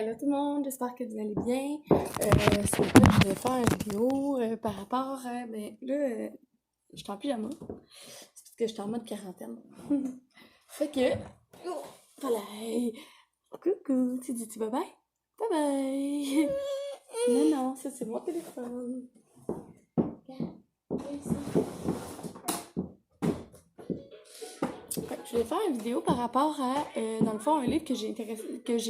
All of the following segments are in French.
Hello tout le monde, j'espère que vous allez bien. Ce matin, je vais faire une vidéo par rapport à... je suis en pyjama. C'est parce que je suis en mode quarantaine. Fait que... Oh, voilà. Coucou, tu dis bye bye? Bye bye! Non, ça c'est mon téléphone. Regarde, viens ici. Je vais faire une vidéo par rapport à, dans le fond, un livre que j'ai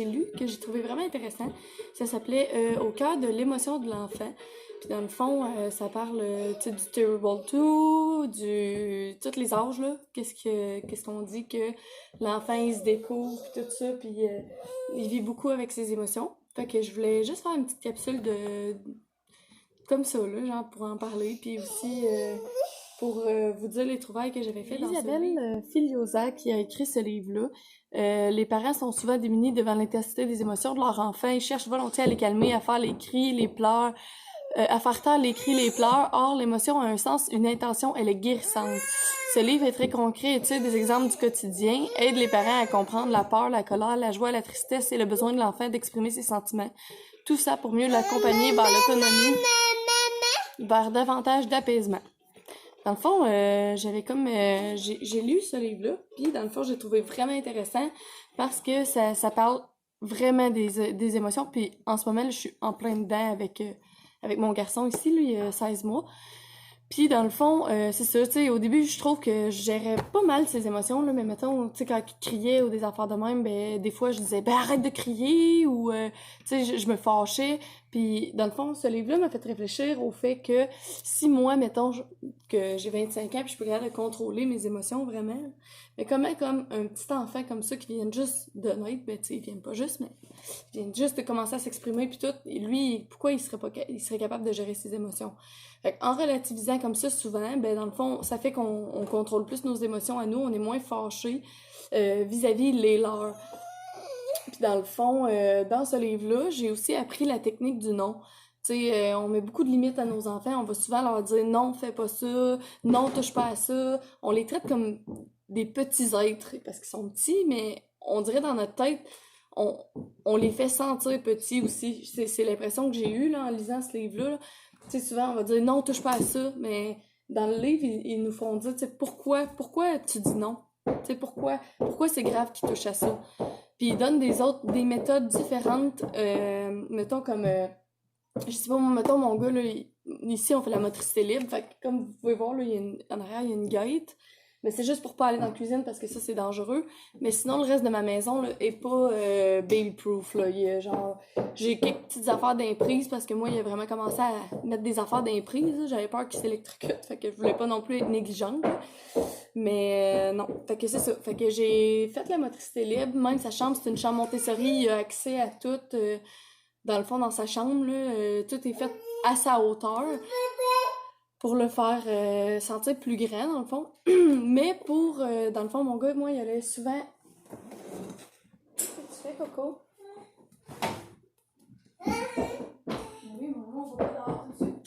lu, que j'ai trouvé vraiment intéressant. Ça s'appelait Au cœur de l'émotion de l'enfant. Puis dans le fond, ça parle du Terrible 2, tous les âges, là. Qu'est-ce qu'on dit que l'enfant, il se découvre, puis tout ça, puis il vit beaucoup avec ses émotions. Fait que je voulais juste faire une petite capsule comme ça, là, genre pour en parler, puis aussi pour vous dire les trouvailles que j'avais faites dans ce livre. Isabelle Filiosa qui a écrit ce livre-là. Les parents sont souvent démunis devant l'intensité des émotions de leur enfant. Ils cherchent volontiers à les calmer, à faire les cris, les pleurs, à faire taire les cris, les pleurs. Or, l'émotion a un sens, une intention, elle est guérissante. Ce livre est très concret, étudie des exemples du quotidien, aide les parents à comprendre la peur, la colère, la joie, la tristesse et le besoin de l'enfant d'exprimer ses sentiments. Tout ça pour mieux l'accompagner vers l'autonomie, vers davantage d'apaisement. Dans le fond, j'ai lu ce livre-là, puis dans le fond, j'ai trouvé vraiment intéressant parce que ça parle vraiment des émotions, puis en ce moment, là, je suis en plein dedans avec mon garçon ici, lui, il a 16 mois. Puis dans le fond, c'est ça, tu sais, au début, je trouve que je gérais pas mal ses émotions, là, mais mettons, tu sais, quand il criait ou des affaires de même, ben, des fois, je disais, ben, arrête de crier, ou, tu sais, je me fâchais. Puis dans le fond, ce livre-là m'a fait réfléchir au fait que si moi, mettons, que j'ai 25 ans, puis je peux regarder de contrôler mes émotions, vraiment, mais comment, comme un petit enfant comme ça, qui vient juste de naître, ben, tu sais, il vient pas juste, mais il vient juste de commencer à s'exprimer, puis tout, et lui, pourquoi il serait capable de gérer ses émotions? Fait en relativisant comme ça souvent, ben dans le fond, ça fait qu'on contrôle plus nos émotions à nous, on est moins fâchés vis-à-vis les leurs. Puis dans le fond, dans ce livre-là, j'ai aussi appris la technique du non. Tu sais, on met beaucoup de limites à nos enfants, on va souvent leur dire non, fais pas ça, non, touche pas à ça. On les traite comme des petits êtres parce qu'ils sont petits, mais on dirait dans notre tête, on les fait sentir petits aussi. C'est l'impression que j'ai eue là, en lisant ce livre-là. Tu sais, souvent, on va dire non, touche pas à ça, mais dans le livre, ils nous font dire, tu sais, pourquoi tu dis non? Tu sais, pourquoi c'est grave qu'ils touchent à ça? Puis ils donnent des méthodes différentes, mettons comme, je sais pas, mettons mon gars, là, ici, on fait la motricité libre, fait que comme vous pouvez voir, là, en arrière, il y a une gate. Mais c'est juste pour pas aller dans la cuisine parce que ça, c'est dangereux. Mais sinon, le reste de ma maison, là, est pas baby-proof, là. Il y a, genre, j'ai quelques petites affaires d'imprise parce que moi, il a vraiment commencé à mettre des affaires d'imprise, là. J'avais peur qu'il s'électrocute, fait que je voulais pas non plus être négligente, là. Mais non, fait que c'est ça. Fait que j'ai fait la motricité libre. Même sa chambre, c'est une chambre Montessori. Il a accès à tout. Dans le fond, dans sa chambre, là, tout est fait à sa hauteur pour le faire sentir plus grand, dans le fond. Mais dans le fond, mon gars, moi, il allait souvent... Qu'est-ce que tu fais, Coco? Oui, maman, on va pas dehors tout de suite.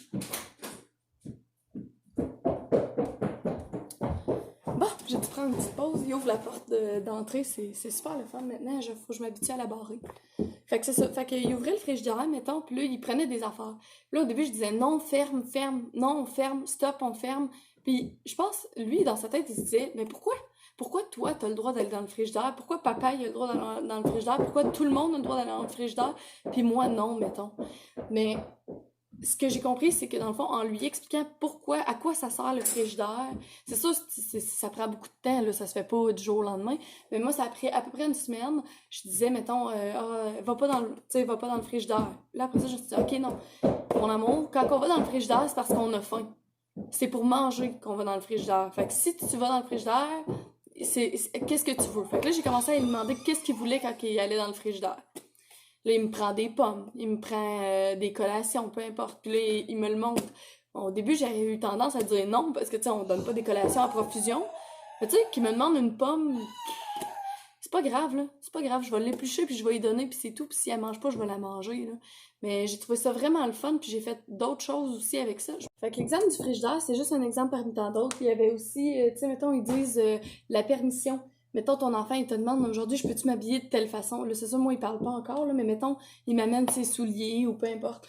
Bon, j'ai dû prendre une petite pause. Il ouvre la porte d'entrée. C'est super le fun maintenant. Faut que je m'habitue à la barrer. Fait que c'est ça. Fait qu'il ouvrait le frigidaire, mettons, puis là, il prenait des affaires. Là, au début, je disais non, ferme, non, on ferme, stop, on ferme. Puis je pense, lui, dans sa tête, il se disait, mais pourquoi toi, t'as le droit d'aller dans le frigidaire? Pourquoi papa, il a le droit d'aller dans le frigidaire? Pourquoi tout le monde a le droit d'aller dans le frigidaire? Puis moi, non, mettons. Mais ce que j'ai compris, c'est que dans le fond, en lui expliquant à quoi ça sert le frigidaire, c'est sûr, ça prend beaucoup de temps, là, ça se fait pas du jour au lendemain, mais moi, ça a pris à peu près une semaine. Je disais, mettons, va pas dans le frigidaire. Là, après ça, je me suis dit, ok, non, mon amour, quand on va dans le frigidaire, c'est parce qu'on a faim. C'est pour manger qu'on va dans le frigidaire. Fait que si tu vas dans le frigidaire, qu'est-ce que tu veux? Fait que là, j'ai commencé à lui demander qu'est-ce qu'il voulait quand il allait dans le frigidaire. Là, il me prend des pommes, il me prend des collations, peu importe. Puis là, il me le montre. Bon, au début, j'avais eu tendance à dire non, parce que, tu sais, on donne pas des collations à profusion. Mais tu sais, qu'il me demande une pomme, c'est pas grave, là. C'est pas grave, je vais l'éplucher, puis je vais lui donner, puis c'est tout. Puis si elle mange pas, je vais la manger, là. Mais j'ai trouvé ça vraiment le fun, puis j'ai fait d'autres choses aussi avec ça. Fait que l'exemple du frigidaire, c'est juste un exemple parmi tant d'autres. Puis il y avait aussi, tu sais, mettons, ils disent la permission. mettons, ton enfant, il te demande, aujourd'hui, je peux-tu m'habiller de telle façon? Là, c'est ça, moi, il parle pas encore, là, mais mettons, il m'amène ses souliers ou peu importe.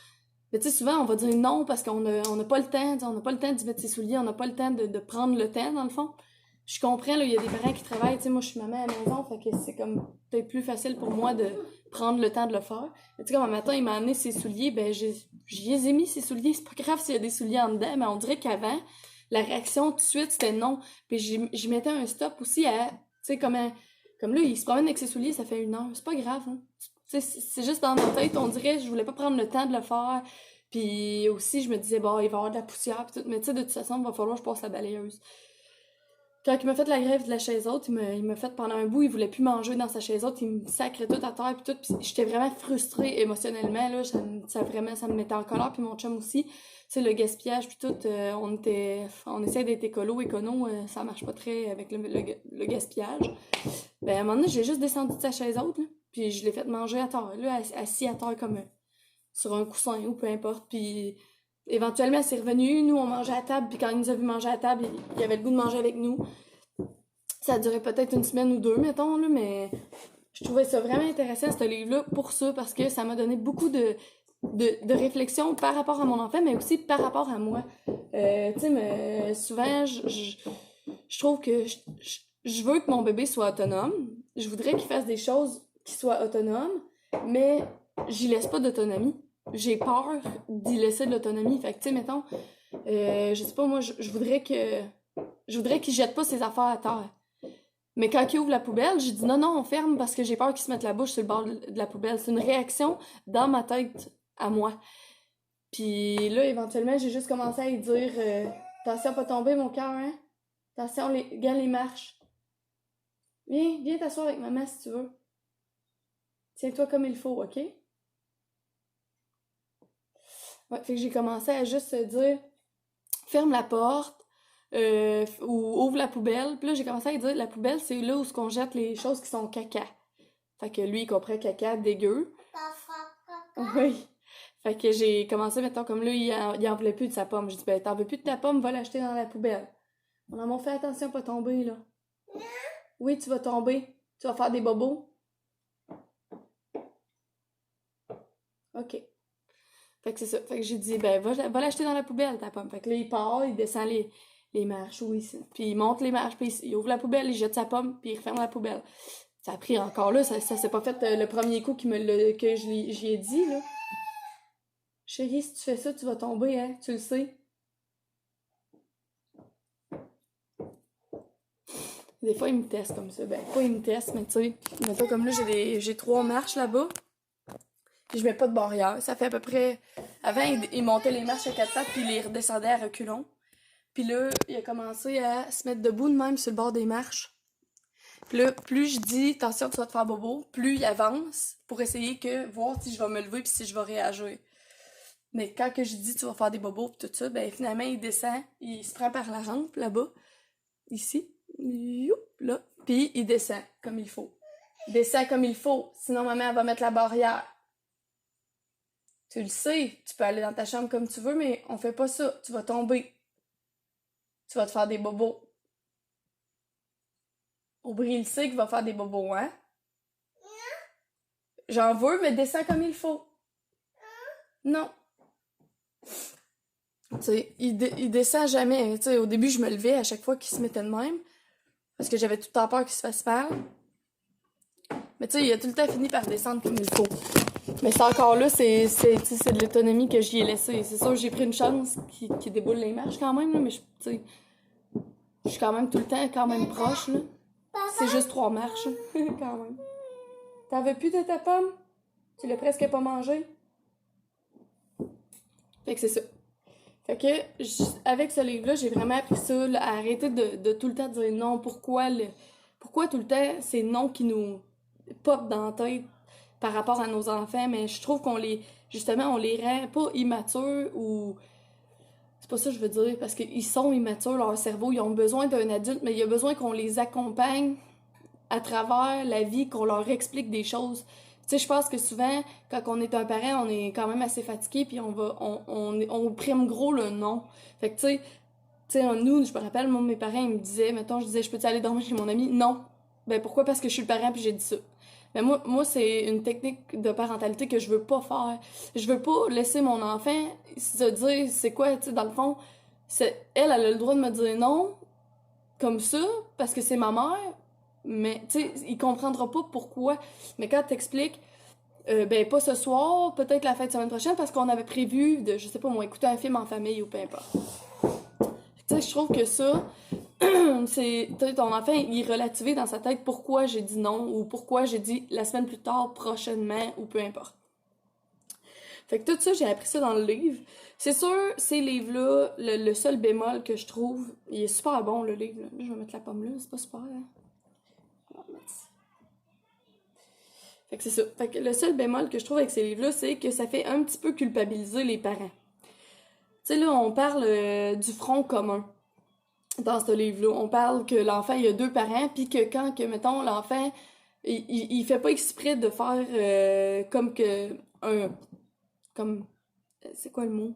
Mais tu sais, souvent, on va dire non parce on a pas le temps, on n'a pas le temps d'y mettre ses souliers, on n'a pas le temps de prendre le temps, dans le fond. Je comprends, là, il y a des parents qui travaillent, tu sais, moi, je suis maman à la maison, fait que c'est comme peut-être plus facile pour moi de prendre le temps de le faire. Mais tu sais, comme un matin, il m'a amené ses souliers, ben, j'y ai mis ses souliers, c'est pas grave s'il y a des souliers en dedans, mais on dirait qu'avant, la réaction tout de suite, c'était non. Puis j'y mettais un stop aussi à, tu sais, comme là, il se promène avec ses souliers, ça fait 1 heure, c'est pas grave, hein. Tu sais, c'est juste dans ma tête, on dirait, je voulais pas prendre le temps de le faire. Puis aussi, je me disais, bon, il va y avoir de la poussière, pis tout. Mais tu sais, de toute façon, il va falloir que je passe la balayeuse. Quand il m'a fait la grève de la chaise haute, il m'a fait pendant un bout, il voulait plus manger dans sa chaise haute, il me sacrait tout à terre pis tout, pis j'étais vraiment frustrée émotionnellement, là, ça me mettait en colère, puis mon chum aussi. Tu sais, le gaspillage pis tout, on essaie d'être écono, ça marche pas très avec le gaspillage. Ben, à un moment donné, j'ai juste descendu de sa chaise haute, là, puis je l'ai fait manger à terre, là, assis à terre comme sur un coussin ou peu importe, puis éventuellement, c'est revenu, nous, on mangeait à table, puis quand il nous a vu manger à table, il avait le goût de manger avec nous. Ça a duré peut-être 1 semaine ou 2, mettons, là, mais je trouvais ça vraiment intéressant, ce livre-là, pour ça, parce que ça m'a donné beaucoup de réflexion par rapport à mon enfant, mais aussi par rapport à moi. Tu sais, mais souvent, je trouve que je veux que mon bébé soit autonome. Je voudrais qu'il fasse des choses qui soient autonomes, mais j'y laisse pas d'autonomie. J'ai peur d'y laisser de l'autonomie. Fait que, tu sais, mettons, je sais pas, moi, je voudrais qu'il jette pas ses affaires à terre. Mais quand il ouvre la poubelle, j'ai dit non, non, on ferme parce que j'ai peur qu'il se mette la bouche sur le bord de la poubelle. C'est une réaction dans ma tête à moi. Puis là, éventuellement, j'ai juste commencé à lui dire attention, pas tomber, mon cœur, hein? Attention, regarde les marches. Viens t'asseoir avec maman si tu veux. Tiens-toi comme il faut, OK? Ouais, fait que j'ai commencé à juste dire ferme la porte ou ouvre la poubelle. Puis là, j'ai commencé à dire la poubelle, c'est là où on jette les choses qui sont caca. Fait que lui, il comprend caca dégueu. Oui. Fait que j'ai commencé, mettons, comme là, il en voulait plus de sa pomme. J'ai dit, ben, t'en veux plus de ta pomme, va l'acheter dans la poubelle. Mon amour, fais attention, pas tomber, là. Oui, tu vas tomber. Tu vas faire des bobos. OK. Fait que c'est ça. Fait que j'ai dit, ben, va l'acheter dans la poubelle, ta pomme. Fait que là, il part, il descend les marches, oui, puis il monte les marches, puis il ouvre la poubelle, il jette sa pomme, puis il referme la poubelle. Ça a pris encore là, ça s'est pas fait le premier coup que j'y ai dit, là. Chérie, si tu fais ça, tu vas tomber, hein, tu le sais. Des fois, il me teste comme ça. Ben, pas il me teste, mais tu sais, mettons comme là, j'ai 3 marches là-bas. Puis je mets pas de barrière. Ça fait à peu près... Avant, il montait les marches à 4 pattes, puis il les redescendait à reculons. Puis là, il a commencé à se mettre debout de même sur le bord des marches. Puis là, plus je dis, attention, tu vas te faire bobo, plus il avance pour essayer que voir si je vais me lever puis si je vais réagir. Mais quand que je dis, tu vas faire des bobos pis tout ça, ben finalement, il descend, il se prend par la rampe, là-bas, ici, youp, là, puis il descend comme il faut. Il descend comme il faut, sinon maman, elle va mettre la barrière. Tu le sais, tu peux aller dans ta chambre comme tu veux, mais on fait pas ça, tu vas tomber. Tu vas te faire des bobos. Aubry, il sait qu'il va faire des bobos, hein? J'en veux, mais descends comme il faut. Non. Tu sais, il descend jamais. Tu sais, au début, je me levais à chaque fois qu'il se mettait de même. Parce que j'avais tout le temps peur qu'il se fasse mal. Mais tu sais, il a tout le temps fini par descendre comme il faut. Mais c'est encore là, c'est de l'autonomie que j'y ai laissé. C'est sûr, j'ai pris une chance qui déboule les marches quand même, là, mais tu sais, je suis quand même tout le temps quand même proche, là. C'est juste 3 marches, quand même. T'en veux plus de ta pomme? Tu l'as presque pas mangé? Fait que c'est ça. Fait que, avec ce livre-là, j'ai vraiment appris ça, là, à arrêter de tout le temps dire non. Pourquoi tout le temps c'est non qui nous pop dans la tête par rapport à nos enfants, mais je trouve justement, on les rend pas immatures ou... C'est pas ça que je veux dire, parce qu'ils sont immatures, leur cerveau, ils ont besoin d'un adulte, mais il y a besoin qu'on les accompagne à travers la vie, qu'on leur explique des choses. Tu sais, je pense que souvent, quand on est un parent, on est quand même assez fatigué, puis on prime gros le non. Fait que, tu sais, nous, je me rappelle, moi, mes parents, ils me disaient, mettons, je disais, je peux-tu aller dormir chez mon ami? Non. Ben pourquoi? Parce que je suis le parent puis j'ai dit ça. Mais moi c'est une technique de parentalité que je veux pas faire. Je veux pas laisser mon enfant se dire c'est quoi, tu sais, dans le fond, elle a le droit de me dire non, comme ça, parce que c'est ma mère, mais tu sais, il comprendra pas pourquoi. Mais quand t'expliques, ben pas ce soir, peut-être la fin de semaine prochaine, parce qu'on avait prévu de, je sais pas moi, écouter un film en famille ou peu importe. Tu sais, je trouve que ça, c'est ton enfant il relativé dans sa tête pourquoi j'ai dit non ou pourquoi j'ai dit la semaine plus tard, prochainement ou peu importe. Fait que tout ça, j'ai appris ça dans le livre. C'est sûr, ces livres-là, le seul bémol que je trouve, il est super bon le livre. Là. Je vais mettre la pomme là, c'est pas super. Hein? Fait que c'est ça. Fait que le seul bémol que je trouve avec ces livres-là, c'est que ça fait un petit peu culpabiliser les parents. Tu sais, là, on parle du front commun dans ce livre-là. On parle que l'enfant, il a deux parents, puis que quand, que, mettons, l'enfant, il fait pas exprès de faire comme que un... comme... c'est quoi le mot?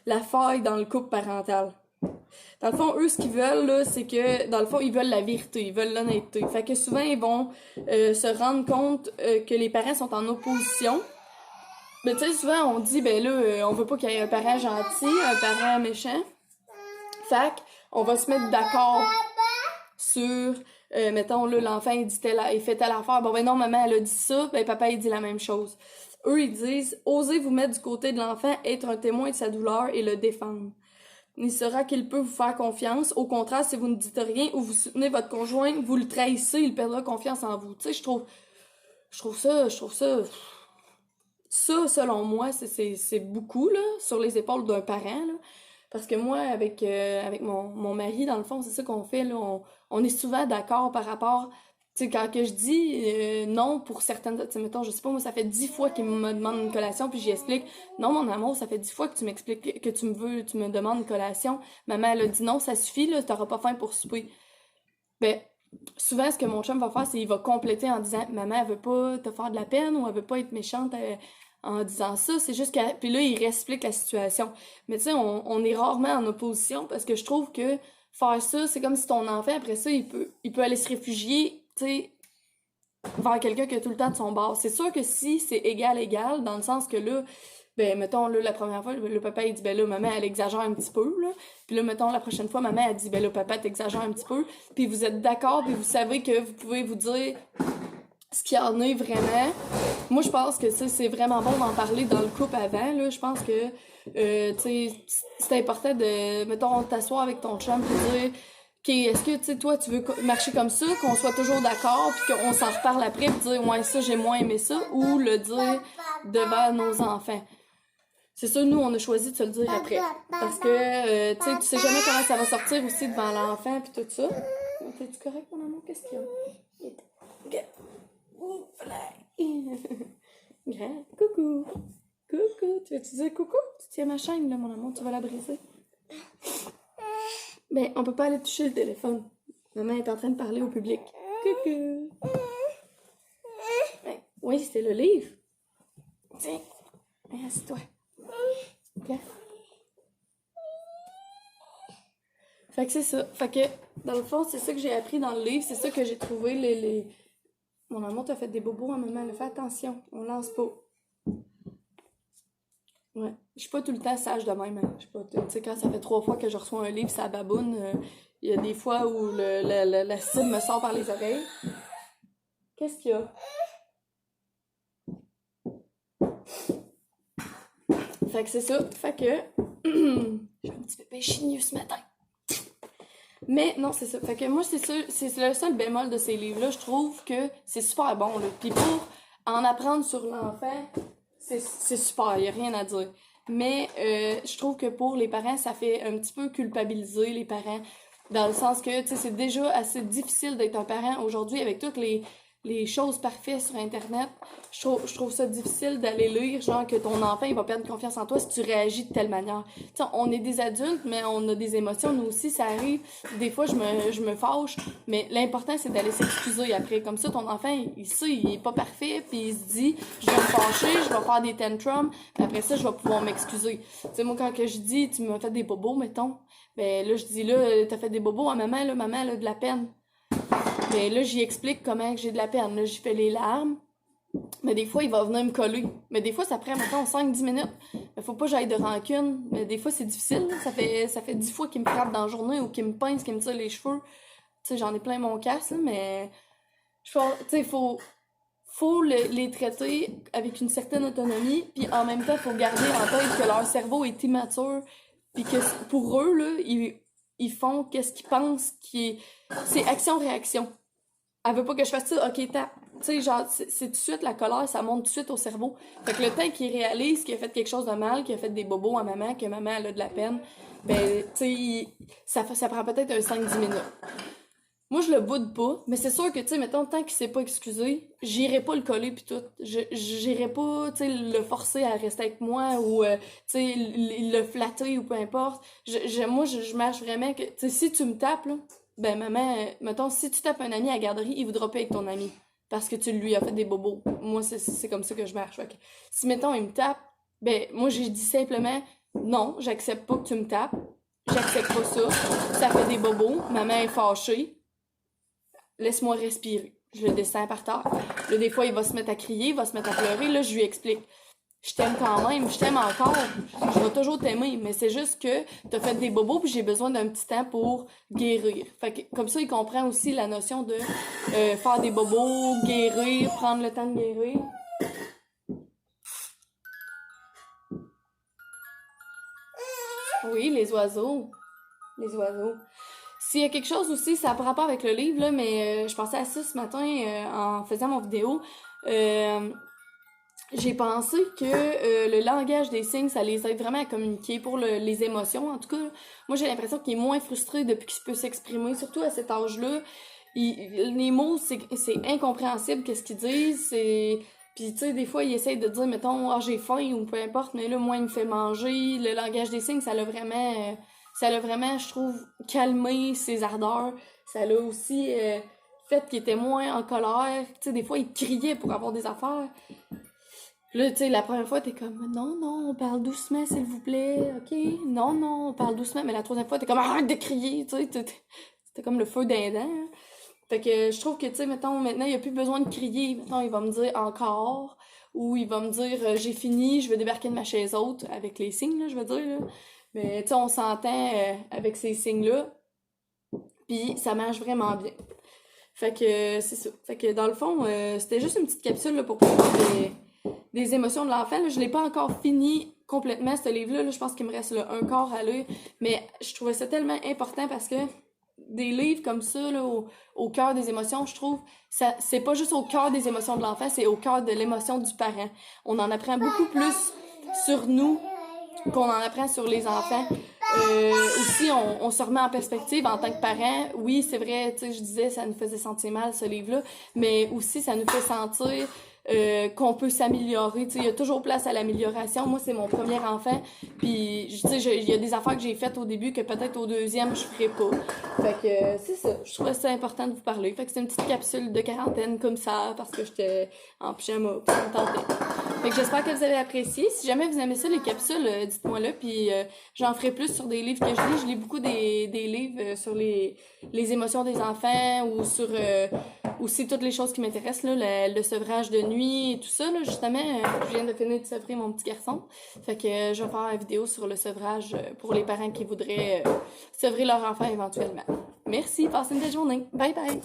La faille dans le couple parental. Dans le fond, eux, ce qu'ils veulent, là, c'est que, dans le fond, ils veulent la vérité, ils veulent l'honnêteté. Fait que souvent, ils vont se rendre compte que les parents sont en opposition. Mais tu sais, souvent, on dit, ben là, on veut pas qu'il y ait un parent gentil, un parent méchant. Fait qu'on va se mettre d'accord sur, mettons, là, l'enfant, il fait telle affaire. Bon, ben non, maman, elle a dit ça, ben papa, il dit la même chose. Eux, ils disent, osez vous mettre du côté de l'enfant, être un témoin de sa douleur et le défendre. Il saura qu'il peut vous faire confiance. Au contraire, si vous ne dites rien ou vous soutenez votre conjoint, vous le trahissez, il perdra confiance en vous. Tu sais, je trouve ça, ça, selon moi, c'est beaucoup, là, sur les épaules d'un parent, là. Parce que moi, avec mon mari, dans le fond, c'est ça qu'on fait, là. On est souvent d'accord par rapport, tu sais, quand que je dis non pour certaines, tu sais, mettons, je sais pas, moi, ça fait 10 fois qu'il me demande une collation, puis j'y explique, non, mon amour, ça fait 10 fois que tu m'expliques, que tu me demandes une collation. Maman, elle a dit non, ça suffit, là, t'auras pas faim pour souper. Ben, souvent, ce que mon chum va faire, c'est qu'il va compléter en disant, maman, elle veut pas te faire de la peine ou elle veut pas être méchante en disant ça. C'est juste que, puis là, il réexplique la situation. Mais tu sais, on est rarement en opposition parce que je trouve que faire ça, c'est comme si ton enfant, après ça, il peut aller se réfugier, tu sais, vers quelqu'un qui a tout le temps de son bord. C'est sûr que si c'est égal, dans le sens que là, ben, mettons, là, la première fois, le papa, il dit, ben là, maman, elle exagère un petit peu, là. Puis là, mettons, la prochaine fois, maman, elle dit, ben là, papa, t'exagères un petit peu. Puis vous êtes d'accord, puis vous savez que vous pouvez vous dire ce qu'il y en est vraiment. Moi, je pense que, c'est vraiment bon d'en parler dans le couple avant, là. Je pense que, tu sais, c'est important de, mettons, t'asseoir avec ton chum puis dire, OK, est-ce que, tu sais, toi, tu veux marcher comme ça, qu'on soit toujours d'accord, puis qu'on s'en reparle après, puis dire, ouais, ça, j'ai moins aimé ça, ou le dire devant nos enfants. C'est sûr, nous, on a choisi de se le dire après. Parce que, tu sais jamais comment ça va sortir aussi devant l'enfant, puis tout ça. T'es-tu correct, mon amour? Qu'est-ce qu'il y a? Grand. Coucou. Coucou. Tu veux-tu dire coucou? Tu tiens ma chaîne, là, mon amour, tu vas la briser. Ben, on peut pas aller toucher le téléphone. Maman est en train de parler au public. Coucou. Ben, oui, c'était le livre. Tiens. Assieds-toi. Viens. Fait que c'est ça. Fait que, dans le fond, c'est ça que j'ai appris dans le livre. C'est ça que j'ai trouvé Mon amour, t'as fait des bobos à maman. Fais attention. On lance pas. Ouais. Je suis pas tout le temps sage de même. Hein. Je suis pas, tu sais, quand ça fait 3 fois que je reçois un livre, ça baboune. Il y a des fois où la cible me sort par les oreilles. Qu'est-ce qu'il y a? Fait que c'est ça. Fait que j'ai un petit bébé chigneux ce matin. Mais non, c'est ça. Fait que moi, c'est le seul bémol de ces livres-là. Je trouve que c'est super bon. Là. Puis pour en apprendre sur l'enfant, c'est super. Il n'y a rien à dire. Mais je trouve que pour les parents, ça fait un petit peu culpabiliser les parents. Dans le sens que, tu sais, c'est déjà assez difficile d'être un parent aujourd'hui avec toutes les choses parfaites sur Internet. Je trouve ça difficile d'aller lire, genre, que ton enfant, il va perdre confiance en toi si tu réagis de telle manière. Tu sais, on est des adultes, mais on a des émotions. Nous aussi, ça arrive. Des fois, je me fâche, mais l'important, c'est d'aller s'excuser après. Comme ça, ton enfant, il sait, il est pas parfait, puis il se dit, je vais me fâcher, je vais faire des tantrums, puis après ça, je vais pouvoir m'excuser. Tu sais, moi, quand que je dis, tu m'as fait des bobos, mettons, ben là, je dis, là, t'as fait des bobos à maman, là, maman, elle a de la peine. Mais là, j'y explique comment que j'ai de la peine. Là, j'y fais les larmes. Mais des fois, il va venir me coller. Mais des fois, ça prend, mettons, 5-10 minutes. Mais faut pas que j'aille de rancune. Mais des fois, c'est difficile. Ça fait 10 fois qu'il me frappe dans la journée ou qu'il me pince, qu'il me tire les cheveux. Tu sais, j'en ai plein mon casse, là, mais... Tu sais, faut les traiter avec une certaine autonomie, puis en même temps, faut garder en tête que leur cerveau est immature, puis que pour eux, là, ils font qu'est-ce qu'ils pensent qui est... C'est action-réaction. Elle veut pas que je fasse ça, ok, tape. Tu sais, genre, c'est tout de suite la colère, ça monte tout de suite au cerveau. Fait que le temps qu'il réalise qu'il a fait quelque chose de mal, qu'il a fait des bobos à maman, que maman, elle a de la peine, ben, tu sais, ça prend peut-être un 5-10 minutes. Moi, je le boude pas, mais c'est sûr que, tu sais, mettons, tant qu'il s'est pas excusé, j'irai pas le coller pis tout. J'irai pas, tu sais, le forcer à rester avec moi ou, tu sais, le flatter ou peu importe. Moi, je marche vraiment que, tu sais, si tu me tapes, là, ben, maman, mettons, si tu tapes un ami à la garderie, il voudra pas être ton ami. Parce que tu lui as fait des bobos. Moi, c'est comme ça que je marche. Fait que, si, mettons, il me tape, ben, moi, j'ai dit simplement, non, j'accepte pas que tu me tapes. J'accepte pas ça. Ça fait des bobos. Maman est fâchée. Laisse-moi respirer. Je le descends par terre. Là, des fois, il va se mettre à crier, il va se mettre à pleurer. Là, je lui explique. Je t'aime quand même, je t'aime encore. Je vais toujours t'aimer, mais c'est juste que t'as fait des bobos puis j'ai besoin d'un petit temps pour guérir. Fait que, comme ça, il comprend aussi la notion de faire des bobos, guérir, prendre le temps de guérir. Oui, les oiseaux. Les oiseaux. S'il y a quelque chose aussi, ça n'a pas rapport avec le livre, là, mais je pensais à ça ce matin en faisant mon vidéo. J'ai pensé que le langage des signes, ça les aide vraiment à communiquer pour les émotions. En tout cas, moi, j'ai l'impression qu'il est moins frustré depuis qu'il peut s'exprimer, surtout à cet âge-là. Les mots, c'est incompréhensible qu'est-ce qu'ils disent. Puis, tu sais, des fois, il essaye de dire, mettons, ah, j'ai faim ou peu importe, mais là, moi, il me fait manger. Le langage des signes, ça l'a vraiment, je trouve, calmé ses ardeurs. Ça l'a aussi fait qu'il était moins en colère. Tu sais, des fois, il criait pour avoir des affaires. Là, tu sais, la première fois, t'es comme, non, non, on parle doucement, s'il vous plaît, ok? Non, non, on parle doucement. Mais la troisième fois, t'es comme, arrête de crier, tu sais, t'es comme le feu d'un dent. Hein. Fait que je trouve que, tu sais, mettons, maintenant, il n'y a plus besoin de crier. Mettons, il va me dire encore, ou il va me dire, j'ai fini, je vais débarquer de ma chaise haute, avec les signes, là, je veux dire, là. Mais, tu sais, on s'entend avec ces signes-là, puis ça marche vraiment bien. Fait que, c'est ça. Fait que, dans le fond, c'était juste une petite capsule, là, pour parler des émotions de l'enfant. Là, je l'ai pas encore fini complètement, ce livre-là. Là, je pense qu'il me reste là, un quart à lire. Mais je trouvais ça tellement important parce que des livres comme ça, là, au cœur des émotions, je trouve, ça c'est pas juste au cœur des émotions de l'enfant, c'est au cœur de l'émotion du parent. On en apprend beaucoup plus sur nous qu'on en apprend sur les enfants. Aussi, on se remet en perspective en tant que parent. Oui, c'est vrai, tu sais, je disais, ça nous faisait sentir mal, ce livre-là, mais aussi, ça nous fait sentir qu'on peut s'améliorer. Tu sais, il y a toujours place à l'amélioration. Moi, c'est mon premier enfant, puis, tu sais, il y a des affaires que j'ai faites au début que peut-être au deuxième, je ferais pas. Fait que, c'est ça. Je trouvais ça important de vous parler. Fait que c'est une petite capsule de quarantaine comme ça, parce que j'étais en pyjama, puis ça me tentait. Fait que j'espère que vous avez apprécié. Si jamais vous aimez ça, les capsules, dites-moi là, puis j'en ferai plus sur des livres que je lis. Je lis beaucoup des livres sur les émotions des enfants ou sur aussi toutes les choses qui m'intéressent, là, le sevrage de nuit et tout ça. Là, justement, je viens de finir de sevrer mon petit garçon. Fait que je vais faire une vidéo sur le sevrage pour les parents qui voudraient sevrer leur enfant éventuellement. Merci, passez une belle journée. Bye bye!